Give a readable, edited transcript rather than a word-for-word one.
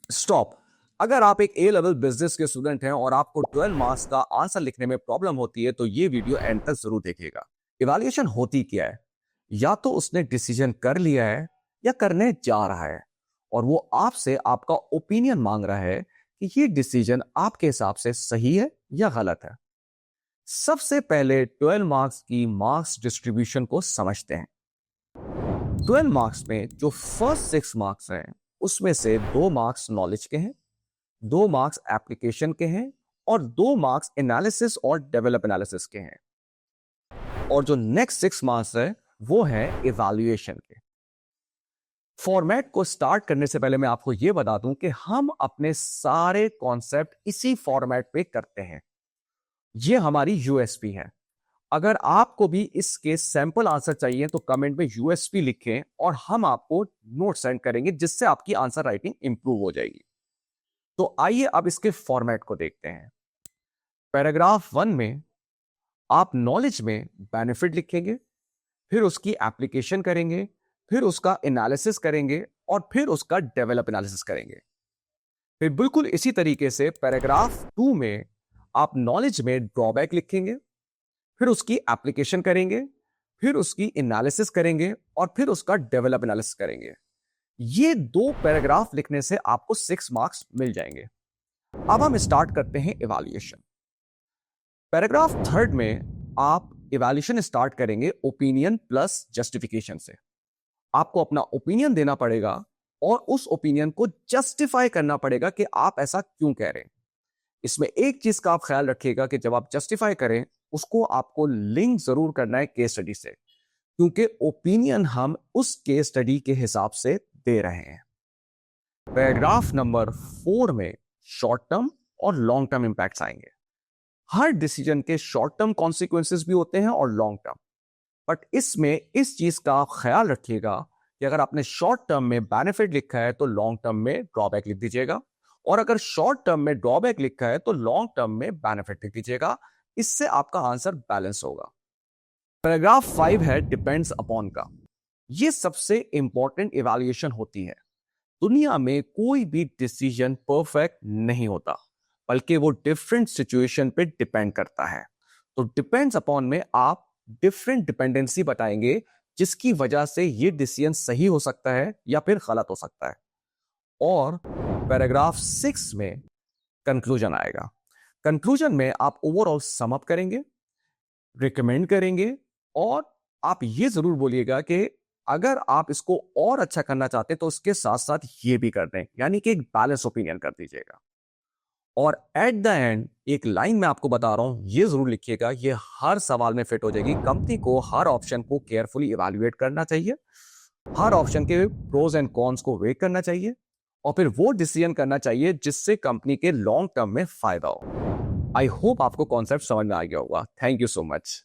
Stop. अगर आप एक ए लेवल बिजनेस के स्टूडेंट हैं और आपको 12 मार्क्स का आंसर लिखने में प्रॉब्लम होती है तो ये वीडियो एंड तक जरूर देखिएगा। इवैल्यूएशन होती क्या है? या तो उसने डिसीजन कर लिया है या करने जा रहा है और वो आपसे आपका ओपिनियन मांग रहा है कि ये डिसीजन आपके हिसाब से सही है या गलत है। सबसे पहले 12 मार्क्स की मार्क्स डिस्ट्रीब्यूशन को समझते हैं। 12 मार्क्स में जो फर्स्ट 6 मार्क्स हैं उसमें से 2 मार्क्स नॉलेज के हैं, 2 मार्क्स एप्लीकेशन के हैं और 2 मार्क्स एनालिसिस और डेवलप एनालिसिस के हैं। और जो नेक्स्ट 6 मार्क्स है वो है इवैल्यूएशन के। फॉर्मेट को स्टार्ट करने से पहले मैं आपको यह बता दूं कि हम अपने सारे कॉन्सेप्ट इसी फॉर्मेट पे करते हैं। यह हमारी यूएसपी है। अगर आपको भी इसके सैंपल आंसर चाहिए तो कमेंट में यूएसपी लिखें और हम आपको नोट सेंड करेंगे जिससे आपकी आंसर राइटिंग इंप्रूव हो जाएगी। तो आइए अब इसके फॉर्मेट को देखते हैं। पैराग्राफ 1 में आप नॉलेज में बेनिफिट लिखेंगे, फिर उसकी एप्लीकेशन करेंगे, फिर उसका एनालिसिस करेंगे और फिर उसका डेवलप एनालिसिस करेंगे। फिर बिल्कुल इसी तरीके से पैराग्राफ 2 में आप नॉलेज में ड्रॉबैक लिखेंगे, फिर उसकी एप्लीकेशन करेंगे, फिर उसकी एनालिसिस करेंगे और फिर उसका डेवलप एनालिसिस करेंगे। ये 2 पैराग्राफ लिखने से आपको 6 मार्क्स मिल जाएंगे। अब हम स्टार्ट करते हैं इवैल्यूएशन। पैराग्राफ 3 में आप इवैल्यूएशन स्टार्ट करेंगे ओपिनियन प्लस जस्टिफिकेशन से। आपको अपना ओपिनियन देना पड़ेगा और उस ओपिनियन को जस्टिफाई करना पड़ेगा कि आप ऐसा क्यों कह रहे हैं। इसमें एक चीज का आप ख्याल रखिएगा कि जब आप जस्टिफाई करें उसको आपको लिंक जरूर करना है केस स्टडी से, क्योंकि ओपिनियन हम उस केस स्टडी के हिसाब से दे रहे हैं। पैराग्राफ नंबर 4 में शॉर्ट टर्म और लॉन्ग टर्म इंपैक्ट्स आएंगे। हर डिसीजन के शॉर्ट टर्म कॉन्सिक्वेंसेस भी होते हैं और लॉन्ग टर्म, बट इसमें इस चीज का आप ख्याल रखिएगा कि अगर आपने शॉर्ट टर्म में बेनिफिट लिखा है तो लॉन्ग टर्म में ड्रॉबैक लिख दीजिएगा, और अगर शॉर्ट टर्म में ड्रॉबैक लिखा है तो लॉन्ग टर्म में बेनिफिट लिख दीजिएगा। इससे आपका आंसर बैलेंस होगा। पैराग्राफ 5 है डिपेंड्स अपॉन का। यह सबसे इंपॉर्टेंट इवैल्यूएशन होती है। दुनिया में कोई भी डिसीजन परफेक्ट नहीं होता, बल्कि वो डिफरेंट सिचुएशन पे डिपेंड करता है। तो डिपेंड्स अपॉन में आप डिफरेंट डिपेंडेंसी बताएंगे जिसकी वजह से ये डिसीजन सही हो सकता है या फिर गलत हो सकता है। और पैराग्राफ 6 में कंक्लूजन आएगा। कंक्लूजन में आप ओवरऑल सम अप करेंगे, रिकमेंड करेंगे और आप ये जरूर बोलिएगा कि अगर आप इसको और अच्छा करना चाहते हैं तो उसके साथ साथ ये भी कर दें, यानी कि एक बैलेंस ओपिनियन कर दीजिएगा। और एट द एंड एक लाइन मैं आपको बता रहा हूं, ये जरूर लिखिएगा, ये हर सवाल में फिट हो जाएगी। कंपनी को हर ऑप्शन को केयरफुली इवैल्यूएट करना चाहिए, हर ऑप्शन के प्रोज एंड कॉन्स को वेट करना चाहिए और फिर वो डिसीजन करना चाहिए जिससे कंपनी के लॉन्ग टर्म में फायदा हो। आई होप आपको कॉन्सेप्ट समझ में आ गया होगा। Thank you so much.